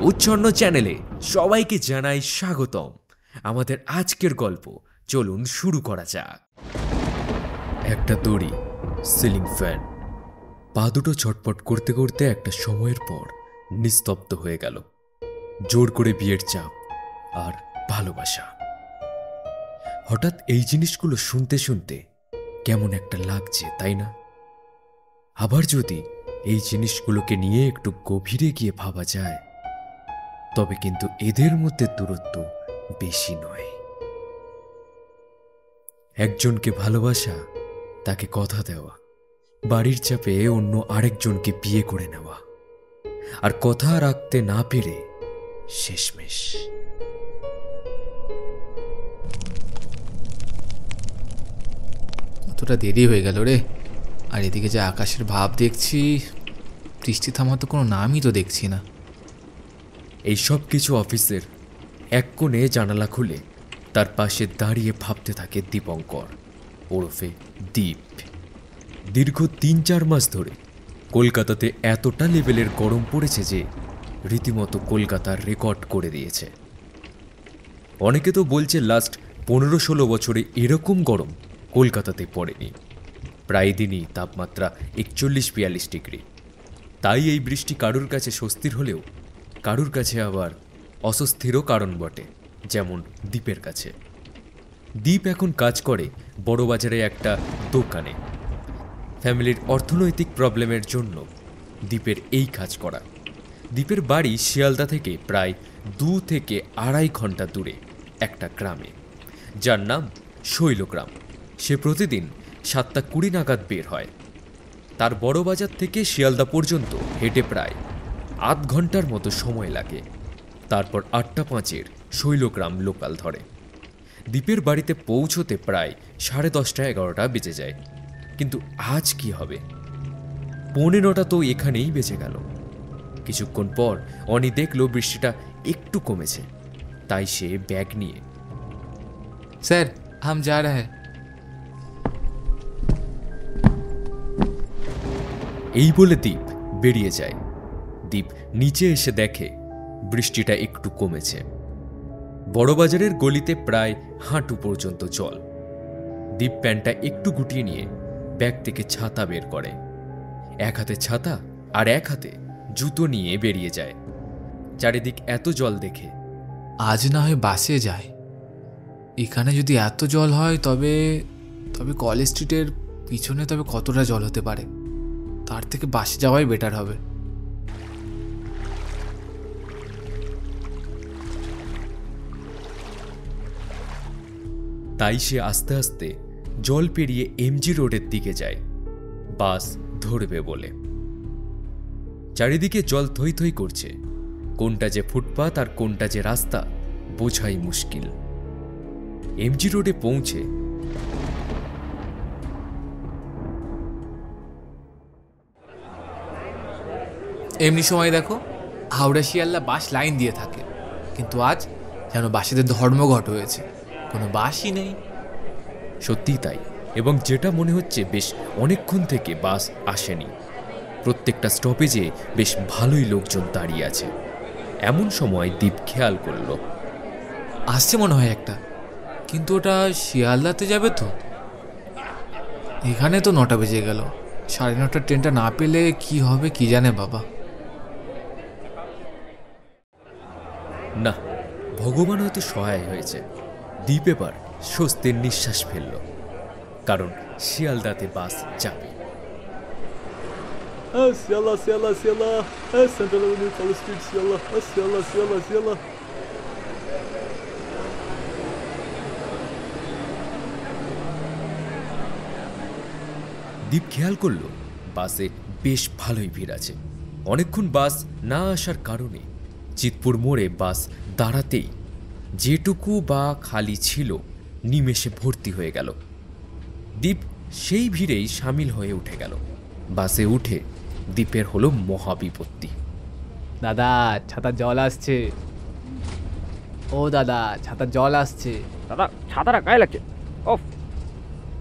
উচ্ছন্ন চ্যানেলে সবাইকে জানাই স্বাগতম। আমাদের আজকের গল্প চলুন শুরু করা যাক। একটা দড়ি, সিলিং ফ্যান, পা দুটো ছটপট করতে করতে একটা সময়ের পর নিস্তব্ধ হয়ে গেল। জোর করে বিয়ের চাপ আর ভালোবাসা। হঠাৎ এই জিনিসগুলো শুনতে শুনতে কেমন একটা লাগছে, তাই না? আবার যদি এই জিনিসগুলোকে নিয়ে একটু গভীরে গিয়ে ভাবা যায়, তবে কিন্তু এদের মধ্যে দূরত্ব বেশি নয়। একজনকে ভালোবাসা, তাকে কথা দেওয়া, বাড়ির চাপে অন্য আরেকজনকে বিয়ে করে নেওয়া, আর কথা রাখতে না পেরে শেষমেশ। কতটা দেরি হয়ে গেল রে। আর এদিকে যে আকাশের ভাব দেখছি, বৃষ্টি থামার তো কোনো নামই তো দেখছি না। এই সব কিছু অফিসের এক কোণে জানালা খুলে তার পাশে দাঁড়িয়ে ভাবতে থাকে দীপঙ্কর ওরফে দীপ। দীর্ঘ ৩-৪ মাস ধরে কলকাতাতে এতটা লেভেলের গরম পড়েছে যে রীতিমতো কলকাতার রেকর্ড করে দিয়েছে। অনেকে তো বলছে লাস্ট ১৫-১৬ বছরে এরকম গরম কলকাতাতে পড়েনি। প্রায় দিনই তাপমাত্রা ৪১-৪২ ডিগ্রি। তাই এই বৃষ্টি কারুর কাছে স্বস্তির হলেও কারুর কাছে আবার অস্বস্তিরও কারণ বটে, যেমন দীপের কাছে। দীপ এখন কাজ করে বড়বাজারে একটা দোকানে। ফ্যামিলির অর্থনৈতিক প্রবলেমের জন্য দীপের এই কাজ করা। দীপের বাড়ি শিয়ালদা থেকে প্রায় ২ থেকে ২.৫ ঘন্টা দূরে একটা গ্রামে, যার নাম শৈলগ্রাম। সে প্রতিদিন ৭টা ২০ নাগাদ বের হয়। তার বড়বাজার থেকে শিয়ালদা পর্যন্ত হেঁটে প্রায় ৮ ঘন্টার মতো সময় লাগে। তারপর ৮টা ৫-এর শৈলগ্রাম লোকাল ধরে। দীপের বাড়িতে পৌঁছতে প্রায় 10:30-11টা বেজে যায়। কিন্তু আজ কি হবে? 9:45 তো এখানেই বেজে গেল। কিছুক্ষণ পর অনি দেখল বৃষ্টিটা একটু কমেছে, তাই সে ব্যাগ নিয়ে, স্যার হাম যা রা হ্যায়। এই বলে দীপ বেরিয়ে যায়। দীপ নিচে এসে দেখে বৃষ্টিটা একটু কমেছে। বড়বাজারের গলিতে প্রায় হাঁটু পর্যন্ত জল। দীপ প্যান্টটা একটু গুটিয়ে নিয়ে ব্যাগ থেকে ছাতা বের করে। এক হাতে ছাতা আর এক হাতে জুতো নিয়ে বেরিয়ে যায়। চারিদিক এত জল দেখে আজ না হয় বাসে যায়। এখানে যদি এত জল হয় তবে কলেজ স্ট্রিটের পিছনে তবে কতটা জল হতে পারে। তার থেকে বাসে যাওয়াই বেটার হবে। তাই সে আস্তে আস্তে জল পেরিয়ে এমজি রোডের দিকে যায়, বাস ধরবে বলে। চারিদিকে জল থই থই করছে। কোনটা যে ফুটপাত আর কোনটা যে রাস্তা বোঝাই মুশকিল। এমজি রোডে পৌঁছে এমনি সময় দেখো হাওড়া শিয়ালদা বাস লাইন দিয়ে থাকে, কিন্তু আজ যেন বাসেদের ধর্মঘট হয়েছে, কোনো বাসই নেই। সত্যিই তাই। এবং যেটা মনে হচ্ছে বেশ অনেকক্ষণ থেকে বাস আসেনি। প্রত্যেকটা স্টপেজে বেশ ভালোই লোকজন দাঁড়িয়ে আছে। এমন সময় দীপ খেয়াল করল আসছে মনে হয় একটা, কিন্তু ওটা শিয়ালদাতে যাবে তো। এখানে তো 9টা বেজে গেল। 9:30টার ট্রেনটা না পেলে কি হবে কি জানে বাবা। না, ভগবান হয়তো সহায় হয়েছে। দীপ এবার স্বস্তির নিঃশ্বাস ফেলল, কারণ শিয়ালদাতে বাস যাবে। দীপ খেয়াল করল বাসে বেশ ভালোই ভিড় আছে। অনেকক্ষণ বাস না আসার কারণে চিতপুর মোড়ে বাস দাঁড়াতেই যেটুকু বা খালি ছিল নিমেষে ভর্তি হয়ে গেল। দীপ সেই ভিড়েই সামিল হয়ে উঠে গেল। বাসে উঠে দীপের হলো মহাবিপত্তি। দাদা ছাতার জল আসছে। ও দাদা ছাতার জল আসছে। দাদা ছাতাটা গায়ে লাগছে। ওফ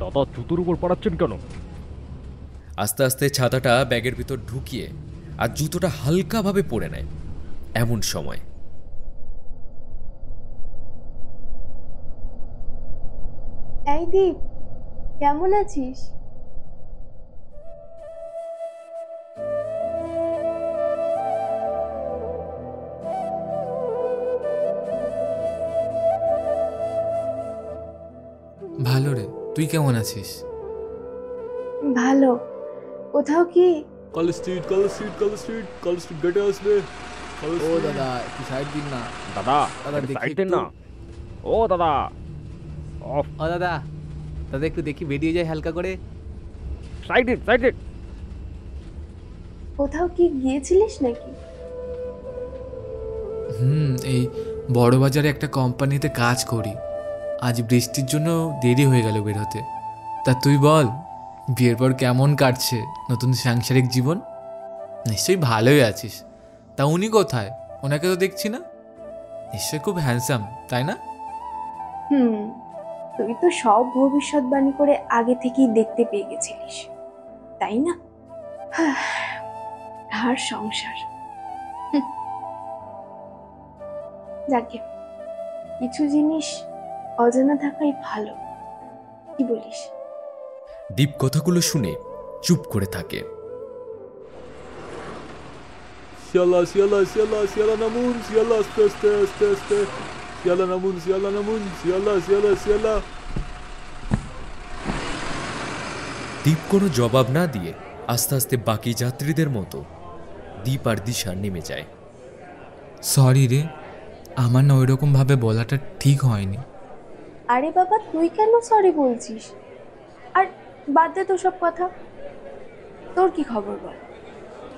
দাদা জুতোর উপর পড়াচ্ছেন কেন? আস্তে আস্তে ছাতাটা ব্যাগের ভিতর ঢুকিয়ে আর জুতোটা হালকাভাবে পরে নেয়। এমন সময় এই দীপ, কেমন আছিস? ভালো রে, তুই কেমন আছিস? ভালো। কোথাও কি? কলেজ স্ট্রিট গেটে আসবে। ও দাদা একটু সাইড দিন না। দাদা দাদা, দেখি সাইড দেন একটু। না। ও দাদা অফ, ও দাদা, দাদা একটু দেখি বেরিয়ে যায় হালকা করে। সাইডে। কোথাও কি গিয়েছিলিস নাকি? এই বড় বাজারে একটা কোম্পানিতে কাজ করি। আজ বৃষ্টির জন্য দেরি হয়ে গেল বেরোতে। তা তুই বল, বিয়ের পর কেমন কাটছে নতুন সাংসারিক জীবন? নিশ্চয়ই ভালোই আছিস। তা উনি কোথায়? ওনাকে তো দেখছি না। নিশ্চয়ই খুব হ্যান্ডসাম, তাই না? তুই তো সব ভবিষ্যৎবাণী করে আগে থেকেই দেখতে পেয়ে গেছিলিস, তাই না? আর সংসার, যাকে কিছু জিনিস অজানা থাকাই ভালো, কি বলিস? দীপ কথাগুলো শুনে চুপ করে থাকে। শিয়ালা নামুন, শিয়ালা আস্তে। শিয়ালা নামুন। দীপ কোনো জবাব না দিয়ে আস্তে আস্তে বাকি যাত্রীদের মতো দীপ আর দিশা নেমে যায়। সরি রে, আমার না ওইরকমভাবে বলাটা ঠিক হয়নি। আরে বাবা, তুই কেন সরি বলছিস? আর বাদ দে তো সব কথা। তোর কি খবর বল?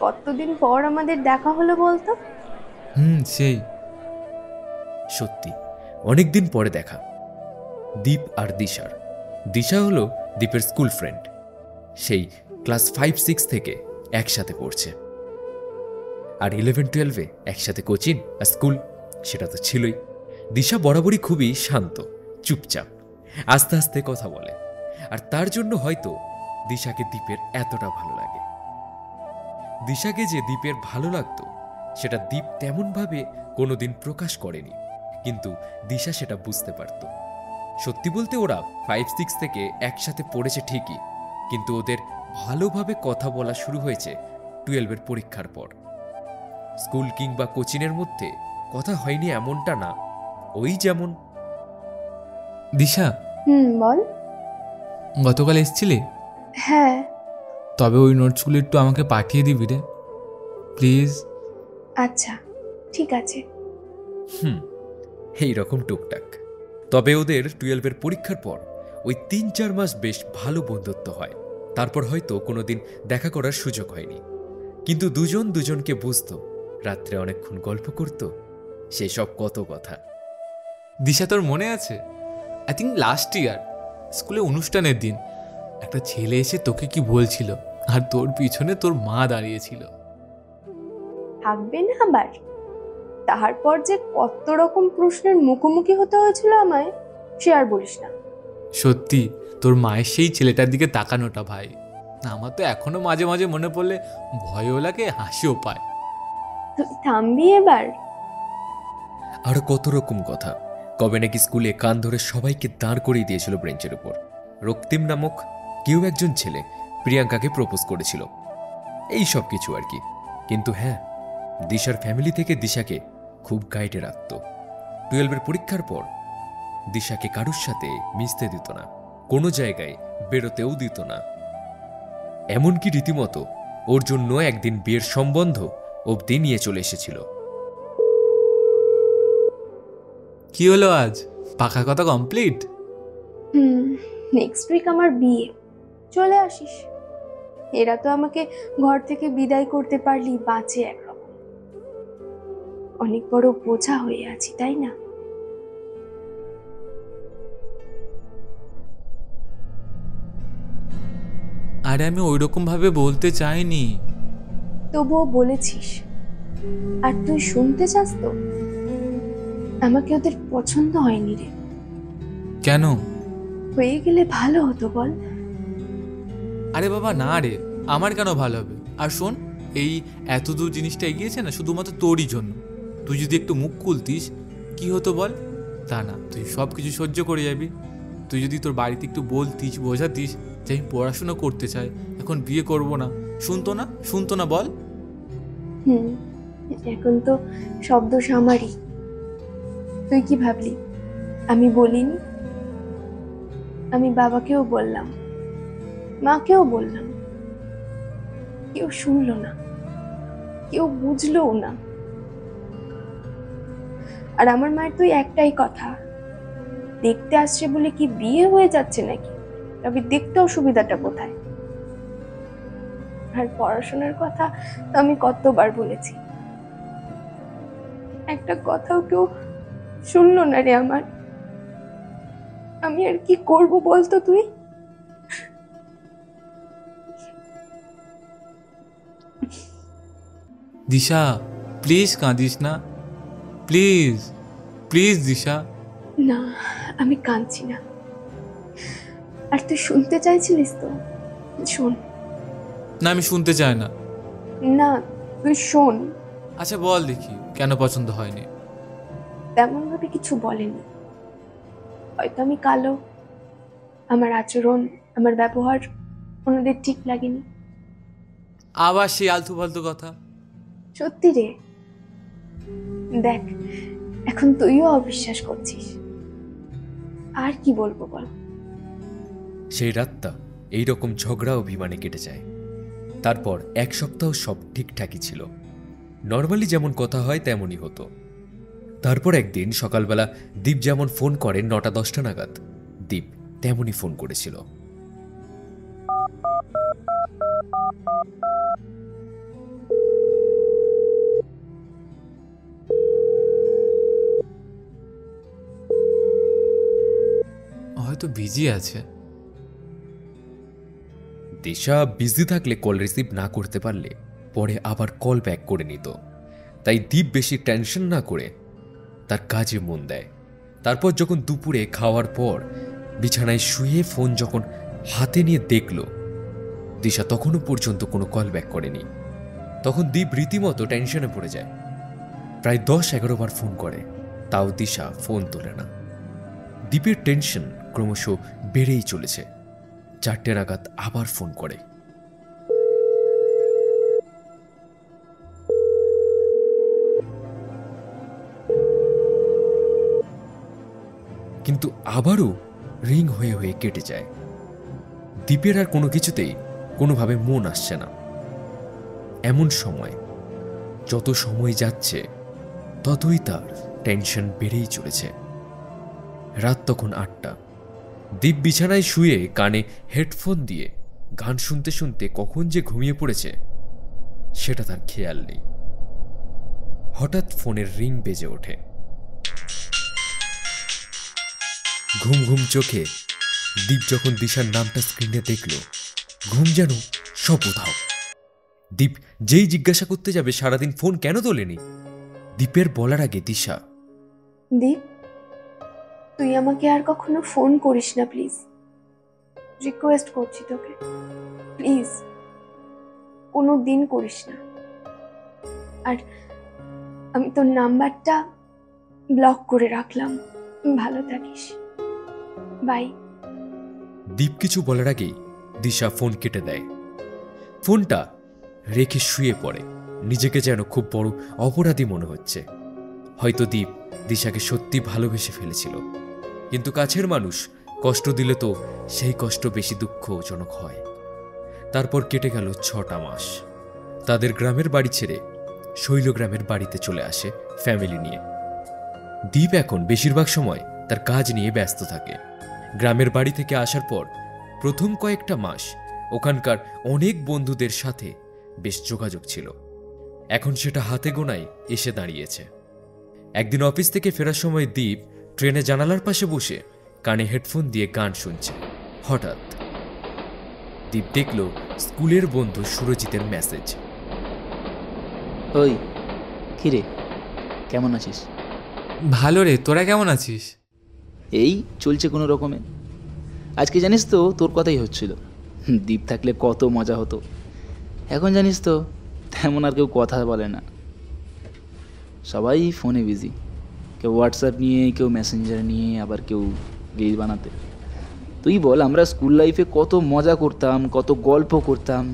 কতদিন পর আমাদের দেখা হলো বলতো? সেই সত্যি অনেকদিন পরে দেখা দীপ আর দিশার। দিশা হলো দীপের স্কুল ফ্রেন্ড। সেই ক্লাস 5-6 থেকে একসাথে পড়ছে, আর 11-12-এ একসাথে কোচিং আর স্কুল, সেটা তো ছিলই। দিশা বরাবরই খুবই শান্ত, চুপচাপ, আস্তে আস্তে কথা বলে, আর তার জন্য হয়তো দিশাকে দীপের এতটা ভালো লাগে। দিশাকে যে দীপের ভালো লাগতো সেটা দীপ তেমনভাবে কোনোদিন প্রকাশ করেনি, কিন্তু দিশা সেটা বুঝতে পারত। সত্যি বলতে ওরা 5-6 থেকে একসাথে পড়েছে ঠিকই, কিন্তু ওদের ভালোভাবে কথা বলা শুরু হয়েছে 12-এর পরীক্ষার পর। স্কুল কিংবা কোচিংয়ের মধ্যে কথা হয়নি এমনটা না, ওই যেমন। দিশা, বল। গতকাল এসেছিলি? হ্যাঁ। তবে ওই নোটসগুলো একটু আমাকে পাঠিয়ে দিবি রে, প্লিজ। আচ্ছা, ঠিক আছে। এইরকম টুকটাক। তবে ওদের 12-এর পরীক্ষার পর ওই 3-4 মাস বেশ ভালো বন্ধুত্ব হয়। তারপর হয়তো কোনোদিন দেখা করার সুযোগ হয়নি, কিন্তু দুজন দুজনকে বুঝতো, রাত্রে অনেকক্ষণ গল্প করত, সেসব কত কথা। দিশা, তোর মনে আছে আই থিঙ্ক লাস্ট ইয়ার স্কুলে অনুষ্ঠানের দিন একটা ছেলে এসে তোকে কি বলছিল, আর তোর পিছনে তোর মা দাঁড়িয়েছিল। থাকবে না আবার? তারপর যে কত রকম প্রশ্নের মুখোমুখি হতে হয়েছিল আমায়, সে আর বলিস না। সত্যি তোর মায়ের সেই ছেলেটার দিকে তাকানোটা ভাই, আমার তো এখনো মাঝে মাঝে মনে পড়লে ভয়ও লাগে, হাসিও পায়। তুই থামবি এবার? আরো কত রকম কথা। কবে নাকি স্কুলে কান ধরে সবাইকে দাঁড় করিয়ে দিয়েছিল বেঞ্চের উপর। রক্তিম নামক কেউ একজন ছেলে প্রিয়াঙ্কাকে প্রপোজ করেছিল, এই সব কিছু আর কি। কিন্তু হ্যাঁ, দিশার ফ্যামিলি থেকে দিশাকে খুব গাইডে রাখত। 12-এর পরীক্ষার পর দিশাকে কারুর সাথে মিশতে দিত না, কোনো জায়গায় বেরোতেও দিত না। এমনকি রীতিমতো ওর জন্য একদিন বিয়ের সম্বন্ধ অবধি নিয়ে চলে এসেছিল। কি হলো আজ, পাকা কথা কমপ্লিট? নেক্সট উইক আমার বিয়ে, চলে আসিস। এরা তো আমাকে ঘর থেকে বিদায় করতে পারলি বাঁচে একরকম। অনেক বড় বোঝা হয়ে আছি, তাই না? আরে আমি ওইরকম ভাবে বলতে চাইনি। তবুও বলেছিস, আর তুই শুনতে চাস তো? আমাকে ওদের পছন্দ হয়নি রে। কেন? হয়ে গেলে ভালো হতো বল। আরে বাবা না রে, আমার কেন ভালো হবে? আর শোন, এই এত দূর জিনিসটা এগিয়েছে না শুধুমাত্র তোরই জন্য। তুই যদি একটু মুখ খুলতিস কি হতো বল? তা না, তুই সব কিছু সহ্য করে যাবি। তুই যদি তোর বাড়িতে একটু বলতিস, বোঝাতিস যে আমি পড়াশোনা করতে চাই, এখন বিয়ে করব না, শুনতো না বল? হুম, এখন তো সব দোষ আমারই। তুই কি ভাবলি আমি বলিনি? আমি বাবাকেও বললাম, মাকেও বললাম, কেউ শুনলো না, কেউ বুঝলোও না। আর আমার মায়ের তো একটাই কথা, দেখতে আসছে বলে কি বিয়ে হয়ে যাচ্ছে নাকি? তবে দেখতে অসুবিধাটা কোথায়? আর পড়াশোনার কথা তো আমি কতবার বলেছি, একটা কথাও কেউ শুনলো না রে আমার। আমি আর কি করব বলতো তুই? দিশা, প্লিজ কাঁদিস না, প্লিজ প্লিজ দিশা। না, আমি কাঁদছি না। আর তুই শুনতে চাইছিলিস তো, শোন। না, আমি শুনতে চাই না। না, তুই শোন। আচ্ছা বল দেখি, কেন পছন্দ হয়নি? তেমন ভাবে কিছু বলেনি। হয়তো আমি কালো, আমার আচরণ, আমার ব্যবহার ওনাদের ঠিক লাগেনি। আবার সেই আলতু ফালতু কথা। সত্যি রে, দেখ এখন তুইও অবিশ্বাস করছিস। আর কি বলবো বল? সেই রাতটা এইরকম ঝগড়া অভিমানে কেটে যায়। তারপর 1 সপ্তাহ সব ঠিকঠাকই ছিল, নর্মালি যেমন কথা হয় তেমনই হতো। তারপর একদিন সকালবেলা দীপ যেমন ফোন করে 9টা-10টা নাগাদ, দীপ তেমনই ফোন করেছিল। হয়তো বিজি আছে। দিশা বিজি থাকলে কল রিসিভ না করতে পারলে পরে আবার কল ব্যাক করে নিত। তাই দীপ বেশি টেনশন না করে তার কাজে মন দেয়। তারপর যখন দুপুরে খাওয়ার পর বিছানায় শুয়ে ফোন যখন হাতে নিয়ে দেখল, দিশা তখনও পর্যন্ত কোনো কল ব্যাক করেনি। তখন দীপ রীতিমতো টেনশনে পড়ে যায়। প্রায় 10-11 বার ফোন করে, তাও দিশা ফোন তোলে না। দীপের টেনশন ক্রমশ বেড়েই চলেছে। 4টে নাগাদ আবার ফোন করে। কিন্তু আবারও রিং হয়ে হয়ে কেটে যায়। দীপের আর কোনো কিছুতেই কোনোভাবে মন আসছে না। এমন সময় যত সময় যাচ্ছে ততই তার টেনশন বেড়েই চলেছে। রাত তখন 8টা। দীপ বিছানায় শুয়ে কানে হেডফোন দিয়ে গান শুনতে শুনতে কখন যে ঘুমিয়ে পড়েছে সেটা তার খেয়াল নেই। হঠাৎ ফোনের রিং বেজে ওঠে। ঘুম ঘুম চোখে দীপ যখন দিশার নামটা স্ক্রিনে দেখল, ঘুম যেন সব উধাও। দীপ যেই জিজ্ঞাসা করতে যাবে সারাদিন ফোন কেন তোলেনি, দীপের বলার আগে দিশা, দীপ, তুই আমাকে আর কখনো ফোন করিস না প্লিজ, রিকোয়েস্ট করছি তোকে, প্লিজ কোনো দিন করিস না। আর আমি তোর নাম্বারটা ব্লক করে রাখলাম, ভালো থাকিস, বাই। দীপ কিছু বলার আগেই দিশা ফোন কেটে দেয়। ফোনটা রেখে শুয়ে পড়ে। নিজেকে যেন খুব বড় অপরাধী মনে হচ্ছে। হয়তো দীপ দিশাকে সত্যি ভালোবেসে ফেলেছিল, কিন্তু কাছের মানুষ কষ্ট দিলে তো সেই কষ্ট বেশি দুঃখজনক হয়। তারপর কেটে গেল 6টা মাস। তাদের গ্রামের বাড়ি ছেড়ে শৈলগ্রামের বাড়িতে চলে আসে ফ্যামিলি নিয়ে। দীপ এখন বেশিরভাগ সময় তার কাজ নিয়ে ব্যস্ত থাকে। গ্রামের বাড়ি থেকে আসার পর প্রথম কয়েকটা মাস ওখানকার অনেক বন্ধুদের সাথে বেশ যোগাযোগ ছিল। এখন সেটা হাতে গোনায় এসে দাঁড়িয়েছে। একদিন অফিস থেকে ফেরার সময় দীপ ট্রেনে জানালার পাশে বসে কানে হেডফোন দিয়ে গান শুনছে। হঠাৎ দীপ দেখল স্কুলের বন্ধু সুরজিতের মেসেজ। ওই কিরে, কেমন আছিস? ভালো রে, তোরা কেমন আছিস? এই চলছে কোনো রকমে। আজকে জানিস তো তোর কথাই হচ্ছিল, দ্বীপ থাকলে কত মজা হতো। এখন জানিস তো তেমন আর কেউ কথা বলে না। সবাই ফোনে বিজি, কেউ হোয়াটসঅ্যাপ নিয়ে, কেউ মেসেঞ্জার নিয়ে, আবার কেউ রিল বানাতে। তুই বল, আমরা স্কুল লাইফে কত মজা করতাম, কত গল্প করতাম,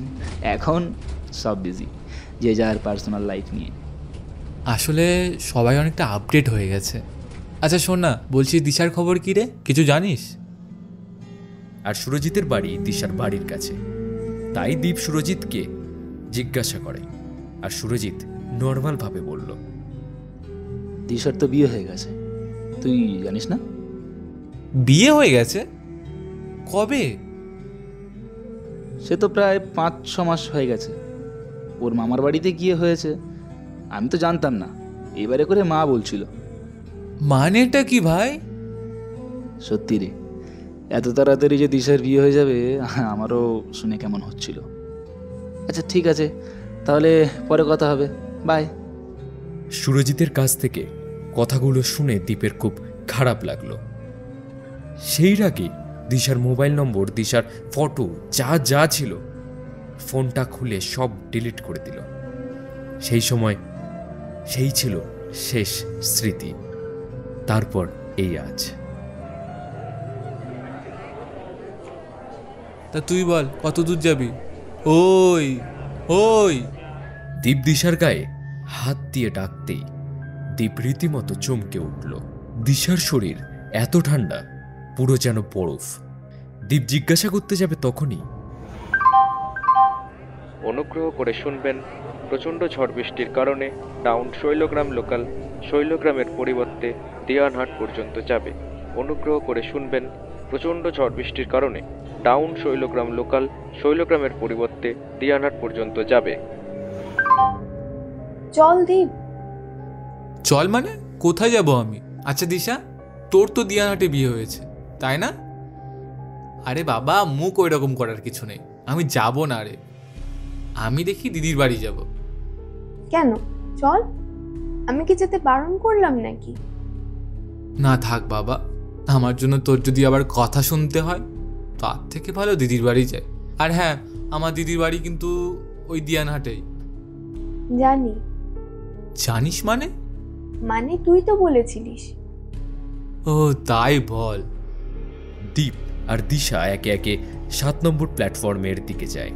এখন সব বিজি, যে যার পার্সোনাল লাইফ নিয়ে। আসলে সবাই অনেকটা আপডেট হয়ে গেছে। আচ্ছা শোন না, বলছি দিশার খবর কী রে, কিছু জানিস? আর সুরজিতের বাড়ি দিশার বাড়ির কাছে, তাই দীপ সুরজিৎকে জিজ্ঞাসা করে। আর সুরজিৎ নর্মালভাবে বলল, দিশার তো বিয়ে হয়ে গেছে, তুই জানিস না? বিয়ে হয়ে গেছে? কবে? সে তো প্রায় 5-6 মাস হয়ে গেছে। ওর মামার বাড়িতে গিয়ে হয়েছে, আমি তো জানতাম না, এবারে করে মা বলছিল। মানেটা কি ভাই? সত্যি রে, এত তাড়াতাড়ি যে দিশার বিয়ে হয়ে যাবে আমারও শুনে কেমন হচ্ছিল। আচ্ছা ঠিক আছে, তাহলে পরে কথা হবে, বাই। সুরজিতের কাছ থেকে কথাগুলো শুনে দীপের খুব খারাপ লাগলো। সেই রাগে দিশার মোবাইল নম্বর, দিশার ফটো, যা যা ছিল, ফোনটা খুলে সব ডিলিট করে দিল। সেই ছিল শেষ স্মৃতি। তারপর এই আজ। তা তুই বল, কত দূর যাবি? ওই ওই দীপ দিশার গায়ে হাত দিয়ে ডাকতেই দীপ রীতিমতো চমকে উঠল। দিশার শরীর এত ঠান্ডা, পুরো যেন বরফ। দীপ জিজ্ঞাসা করতে যাবে তখনই, অনুগ্রহ করে শুনবেন, প্রচণ্ড ঝড় বৃষ্টির কারণে ডাউন শৈলগ্রাম লোকাল শৈলগ্রামের পরিবর্তে দিয়ানহাট পর্যন্ত যাবে। অনুগ্রহ করে শুনবেন, প্রচণ্ড ঝড় বৃষ্টির কারণে ডাউন শৈলগ্রাম লোকাল শৈলগ্রামের পরিবর্তে দিয়ানহাট পর্যন্ত যাবে। চল দীপ। চল মানে কোথায় যাব আমি? আচ্ছা দিশা, তোর তো দিয়ানহাটে বিয়ে হয়েছে, তাই না? আরে বাবা, মুখ ওই রকম করার কিছু নেই, আমি যাব না রে। আমি দেখি দিদির বাড়ি যাব। কেন? চল, আমি কি যেতে বারণ করলাম নাকি? না থাক বাবা, আমার জন্য তোর যদি আবার কথা শুনতে হয়, তার থেকে ভালো দিদির বাড়ি যায়। আর হ্যাঁ, আমার দিদির বাড়ি কিন্তু ওই দিয়ানহাটেই। জানি। জানিস মানে? মানে তুই তো বলেছিলিস। ও তাই বল। দীপ আর দিশা একে একে 7 নম্বর প্ল্যাটফর্মের দিকে যায়।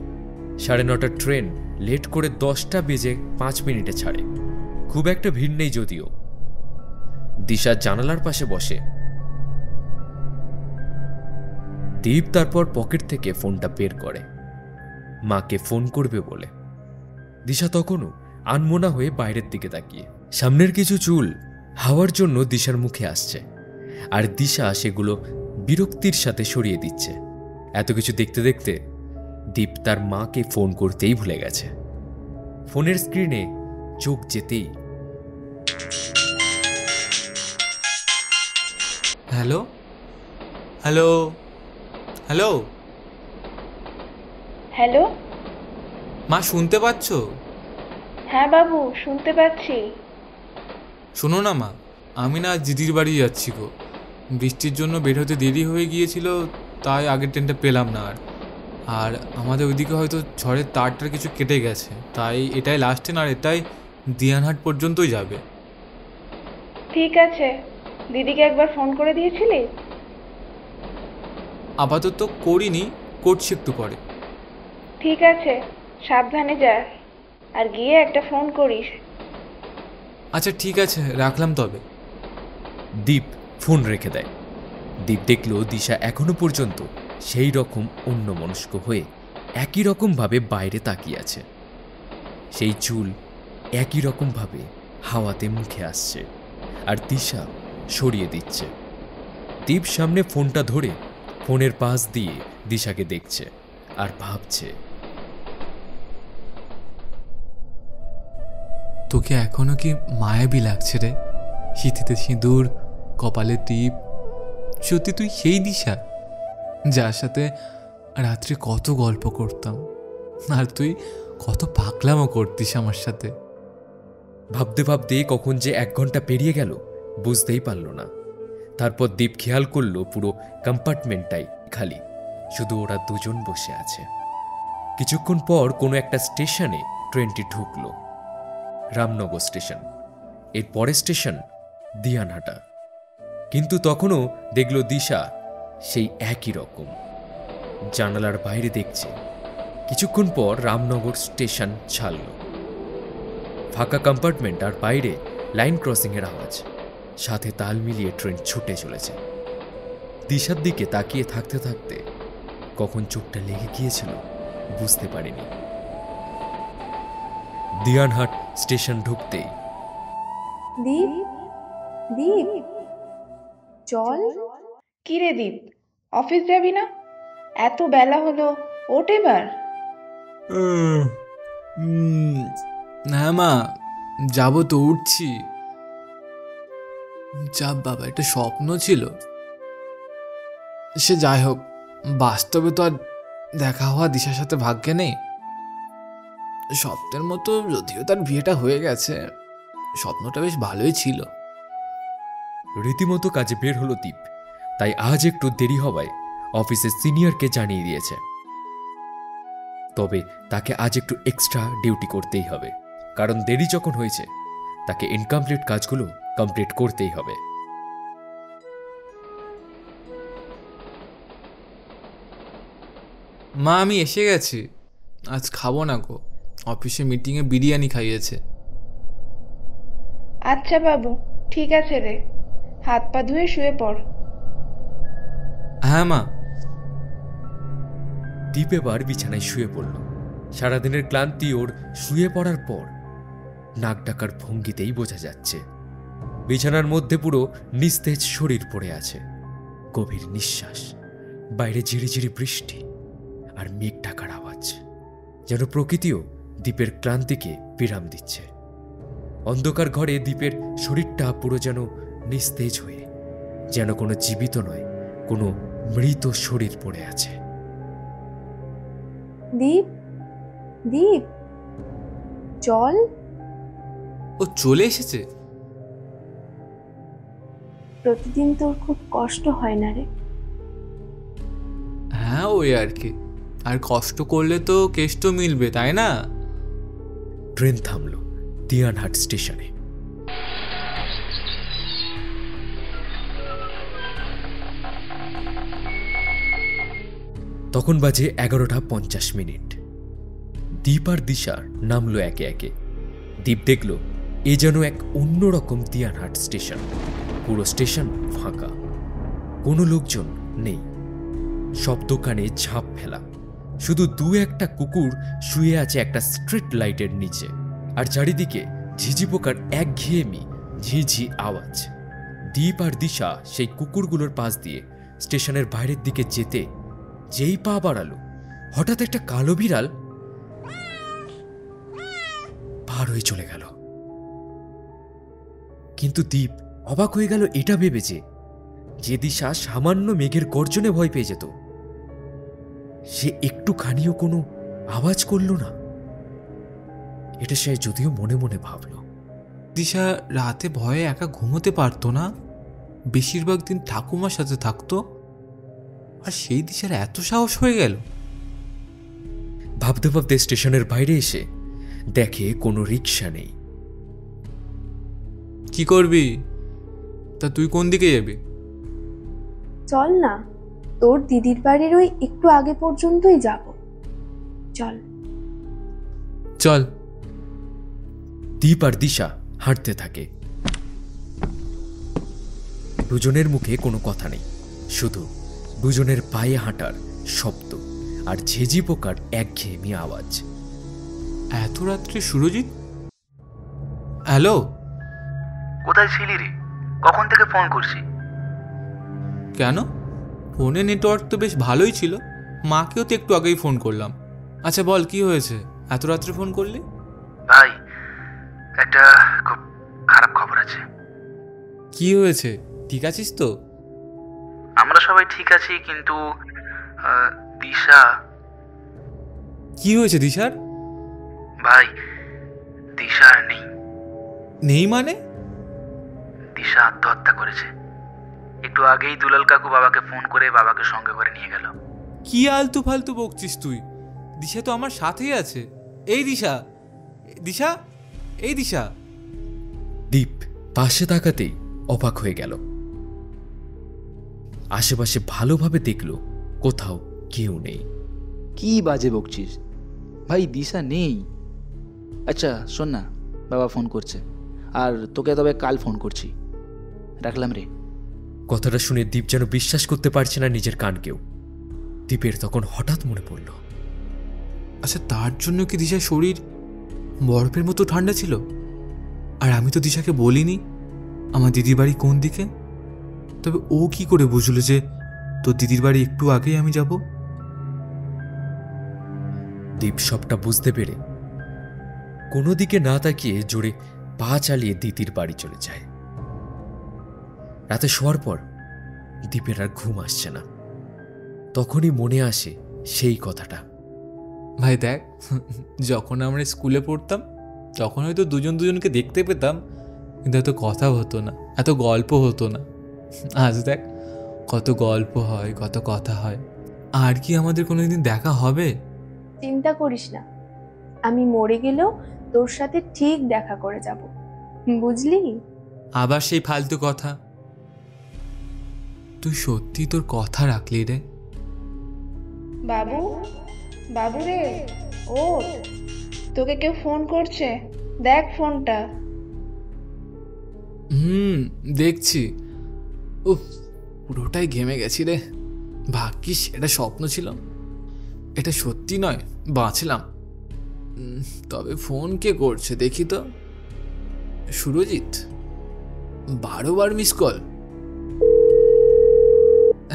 9:30 ট্রেন লেট করে 10:05 ছাড়ে। খুব একটা ভিড় নেই যদিও। দিশা জানালার পাশে বসে। দীপ তারপর পকেট থেকে ফোনটা বের করে, মাকে ফোন করবে বলে। দিশা তখনও আনমনা হয়ে বাইরের দিকে তাকিয়ে। সামনের কিছু চুল হাওয়ার জন্য দিশার মুখে আসছে, আর দিশা সেগুলো বিরক্তির সাথে সরিয়ে দিচ্ছে। এত কিছু দেখতে দেখতে দীপ তার মাকে ফোন করতেই ভুলে গেছে। ফোনের স্ক্রিনে চোখ যেতেই হ্যালো হ্যালো হ্যালো হ্যালো। মা, শুনতে পাচ্ছ? হ্যাঁ বাবু, শুনতে পাচ্ছি। শোনো না মা, আমি না দিদির বাড়ি যাচ্ছি গো। বৃষ্টির জন্য বের হতে দেরি হয়ে গিয়েছিল, তাই আগের ট্রেনটা পেলাম না। আর আমাদের ওইদিকে হয়তো ঝড়ের তারটার কিছু কেটে গেছে, তাই এটাই লাস্ট ট্রেন, আর এটাই দিয়ানহাট পর্যন্তই যাবে। ঠিক আছে, দিদিকে একবার ফোন করে দিয়েছিলি? আপাতত করিনি, করছি একটু পরে। ঠিক আছে, সাবধানে যা, আর গিয়ে একটা ফোন করিস। আচ্ছা ঠিক আছে, রাখলাম তবে। দীপ ফোন রেখে দেয়। দীপ দেখল দিশা এখনো পর্যন্ত সেই রকম অন্যমনস্ক হয়ে একই রকমভাবে বাইরে তাকিয়ে আছে। সেই চুল একই রকমভাবে হাওয়াতে মুখে আসছে, আর দিশা সরিয়ে দিচ্ছে। দীপ সামনে ফোনটা ধরে ফোনের পাশ দিয়ে দিশাকে দেখছে আর ভাবছে, তোকে এখনো কি মায়াবী লাগছে রে? শীতিতে সিঁদুর, কপালে টিপ, সত্যি তুই সেই দিশা যার সাথে রাত্রে কত গল্প করতাম, আর তুই কত পাগলামো করতিস আমার সাথে। ভাবতে ভাবতে কখন যে 1 ঘন্টা পেরিয়ে গেল বুঝতেই পারল না। তারপর দীপ খেয়াল করল পুরো কম্পার্টমেন্টটাই খালি, শুধু ওরা দুজন বসে আছে। কিছুক্ষণ পর কোনো একটা স্টেশনে ট্রেনটি ঢুকল। রামনগর স্টেশন। এর পরের স্টেশন দিয়ানহাটা। কিন্তু তখনও দেখল দিশা সেই একই রকম জানালার বাইরে দেখছে। কিছুক্ষণ পর রামনগর স্টেশন ছাড়ল। ফাঁকা কম্পার্টমেন্ট আর বাইরে লাইন ক্রসিংয়ের আওয়াজ, সাথে তাল মিলিয়ে ট্রেন ছুটে চলেছে। দিশার দিকে তাকিয়ে থাকতে থাকতে কখন চোখটা লেগে গিয়েছিল বুঝতে পারিনি। দিয়ানহাট স্টেশন ঢুকতেই দীপ, দীপ, চল। কি রে দীপ, অফিস যাবি না? এত বেলা হলো, ওঠ এবার। না মা, যাবো তো, উঠছি। যাব বাবা, একটা স্বপ্ন ছিল। সে যাই হোক, বাস্তবে তো আর দেখা হওয়া দিশার সাথে ভাগ্যে নেই। স্বপ্নের মতো যদিও তার বিয়েটা হয়ে গেছে, স্বপ্নটা বেশ ভালোই ছিল। রীতিমতো কাজে বের হলো দীপ। তাই আজ একটু দেরি হওয়ায় অফিসের সিনিয়রকে জানিয়ে দিয়েছে। তবে তাকে আজ একটু এক্সট্রা ডিউটি করতেই হবে, কারণ দেরি যখন হয়েছে তাকে ইনকমপ্লিট কাজগুলো কমপ্লিট করতেই হবে। মা, আমি এসে গেছি। আজ খাবো না গো, অফিসে মিটিংয়ে বিরিয়ানি খাইয়েছে। আচ্ছা বাবু, ঠিক আছে রে, হাত পা ধুয়ে শুয়ে পড়। হ্যাঁ মা। দীপ এবার বিছানায় শুয়ে পড়ল। সারাদিনের ক্লান্তি ওর শুয়ে পড়ার পর নাক ডাকার ভঙ্গিতেই বোঝা যাচ্ছে। বিছানার মধ্যে পুরো নিস্তেজ শরীর পড়ে আছে। গভীর নিঃশ্বাস, বাইরে ঝিরিঝিরি বৃষ্টি আর মেঘ ডাকার আওয়াজ, যেন প্রকৃতিও দীপের ক্লান্তিকে বিরাম দিচ্ছে। অন্ধকার ঘরে দীপের শরীরটা পুরো যেন নিস্তেজ হয়ে, যেন কোনো জীবিত নয়, কোনো মৃত শরীর পড়ে আছে। দীপ, দীপ, চল। ও চলে এসেছে? প্রতিদিন তোর খুব কষ্ট হয় না রে? হ্যাঁ, ওই আর কি। আর কষ্ট করলে তো কেষ্ট মিলবে, তাই না? ট্রেন থামল দিয়ানহাট স্টেশনে। তখন বাজে 11:50। দীপ আর দিশার নামলো একে একে। দীপ দেখল এ যেন এক অন্যরকম দিয়ানহাট স্টেশন। পুরো স্টেশন ফাঁকা, কোনো লোকজন নেই। সব দোকানে ঝাঁপ ফেলা, শুধু দু একটা কুকুর শুয়ে আছে একটা স্ট্রিট লাইটের নিচে। আর চারিদিকে ঝিঝি পোকার একঘেয়েমি ঝিঝি আওয়াজ। দীপ আর দিশা সেই কুকুরগুলোর পাশ দিয়ে স্টেশনের বাইরের দিকে যেতে যেই পা বাড়ালো, হঠাৎ একটা কালো বিড়াল পার হয়ে চলে গেল। কিন্তু দীপ অবাক হয়ে গেল এটা ভেবে যে দিশা সামান্য মেঘের গর্জনে ভয় পেয়ে যেত, সে একটুখানিও কোনো আওয়াজ করল না। এটা সে যদিও মনে মনে ভাবল। দিশা রাতে ভয়ে একা ঘুমোতে পারতো না, বেশিরভাগ দিন ঠাকুমার সাথে থাকতো। আর সেই দিশার এত সাহস হয়ে গেল। ভাবতে ভাবতে স্টেশনের বাইরে এসে দেখে কোনো রিক্সা নেই। কি করবি? তা তুই কোন দিকে যাবি? চল না, তোর দিদির বাড়ির ওই একটু আগে পর্যন্তই যাব। চল চল। দীপ আর দিশা হাঁটতে থাকে। দুজনের মুখে কোনো কথা নেই, শুধু দুজনের পায়ে হাঁটার শব্দ আর ঝিঝি পোকার একঘেয়েমি আওয়াজ। এত রাত্রে সুরজিৎ? হ্যালো, কোথায় ছিলি রে? কখন থেকে ফোন করছি। কেন? ফোনে নেটওয়ার্ক তো বেশ ভালোই ছিল, মাকেও তো একটু আগেই ফোন করলাম। আচ্ছা বল, কি হয়েছে, এত রাত্রে ফোন করলি? ভাই, একটা খুব খারাপ খবর আছে। কি হয়েছে? ঠিক আছিস তো? আমরা সবাই ঠিক আছি, কিন্তু দিশা। কি হয়েছে দিশার? ভাই, দিশা আর নেই। নেই মানে? দিশা আত্মহত্যা করেছে। একটু আগেই দুলাল কাকু বাবাকে ফোন করে বাবাকে সঙ্গে করে নিয়ে গেল। কি আলতু ফালতু বকছিস তুই? দিশা তো আমার সাথেই আছে। এই দিশা, দিশা, এই দিশা। দীপ পাশে তাকাতেই অবাক হয়ে গেল। আশেপাশে ভালোভাবে দেখল, কোথাও কেউ নেই। কি বাজে বকছিস ভাই, দিশা নেই। আচ্ছা শোন না, বাবা ফোন করছে, আর তোকে তবে কাল ফোন করছি, রাখলাম রে। কথাটা শুনে দীপ যেন বিশ্বাস করতে পারছে না নিজের কানকেও। দীপের তখন হঠাৎ মনে পড়ল, আচ্ছা তার জন্য কি দিশার শরীর বরফের মতো ঠান্ডা ছিল? আর আমি তো দিশাকে বলিনি আমার দিদির বাড়ি কোন দিকে। তবে ও কি করে বুঝলো যে তোর দিদির বাড়ি একটু আগেই আমি যাব? দীপ সবটা বুঝতে পেরে কোনো দিকে না তাকিয়ে জোরে পা চালিয়ে দিদির বাড়ি চলে যায়। রাতে শোয়ার পর দীপের আর ঘুম আসছে না। তখনই মনে আসে সেই কথাটা। ভাই দেখ, যখন আমরা স্কুলে পড়তাম তখন হয়তো দুজন দুজনকে দেখতে পেতাম, কিন্তু এত কথা হতো না, এত গল্প হতো না। আজ দেখ কত গল্প হয়, কত কথা হয়। আর কি আমাদের কোনোদিন দেখা হবে? চিন্তা করিস না, আমি মরে গেলেও তোর সাথে ঠিক দেখা করে যাব, বুঝলি? আবার সেই ফালতু কথা? তুই সত্যি তোর কথা রাখলি রে। বাবু, বাবু রে, ওঠ, তোকে কেউ ফোন করছে, দেখ ফোনটা। দেখছি। উফ, পুরোটাই ঘেমে গেছি রে। ভাগ্যিস এটা স্বপ্ন ছিল, এটা সত্যি নয়, বাঁচলাম। তবে ফোন কে করছে দেখি তো। সুরজিৎ, 12 বার মিস কল।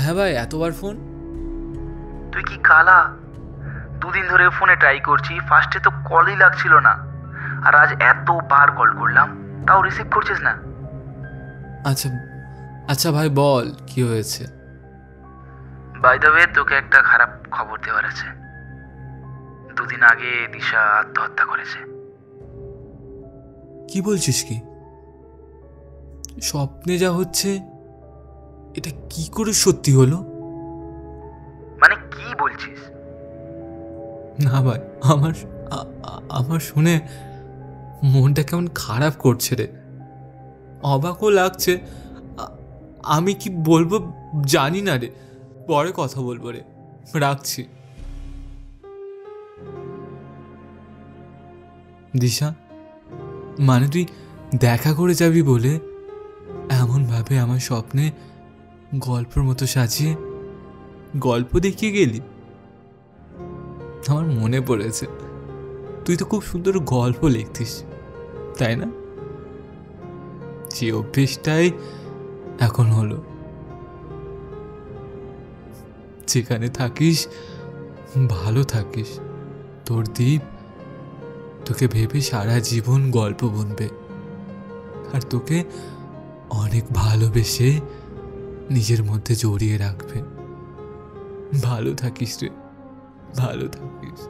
হ্যাঁ ভাই, এতবার ফোন? তুই কি কালা? দুদিন ধরে ফোনে ট্রাই করছি, ফার্স্টে তো কলই লাগছিল না, আর আজ এতবার কল করলাম তাও রিসিভ করছিস না। আচ্ছা আচ্ছা ভাই বল, কি হয়েছে? বাই দ্য ওয়ে, তোকে একটা খারাপ খবর দেওয়ার আছে। দুদিন আগে দিশা আত্মহত্যা করেছে। কি বলছিস? কি স্বপ্নে যা হচ্ছে এটা কি করে সত্যি হলো? মানে কি বলছিস? না ভাই, আমার শুনে মনটা কেমন খারাপ করছে রে। অবাকও লাগছে। আমি কি বলবো জানি না রে, পরে কথা বলবো রে, রাখছি। দিশা, মানে তুই দেখা করে যাবি বলে এমনভাবে আমার স্বপ্নে গল্পের মতো সাজিয়ে গল্প দেখিয়ে গেলি? আমার মনে পড়েছে, তুই তো খুব সুন্দর গল্প লিখতিস, তাই না? যে অভ্যেসটাই এখন হলো। যেখানে থাকিস ভালো থাকিস। তোর দীপ তোকে ভেবে সারা জীবন গল্প বুনবে, আর তোকে অনেক ভালোবেসে নিজের মধ্যে জড়িয়ে রাখবে। ভালো থাকিস রে, ভালো থাকিস।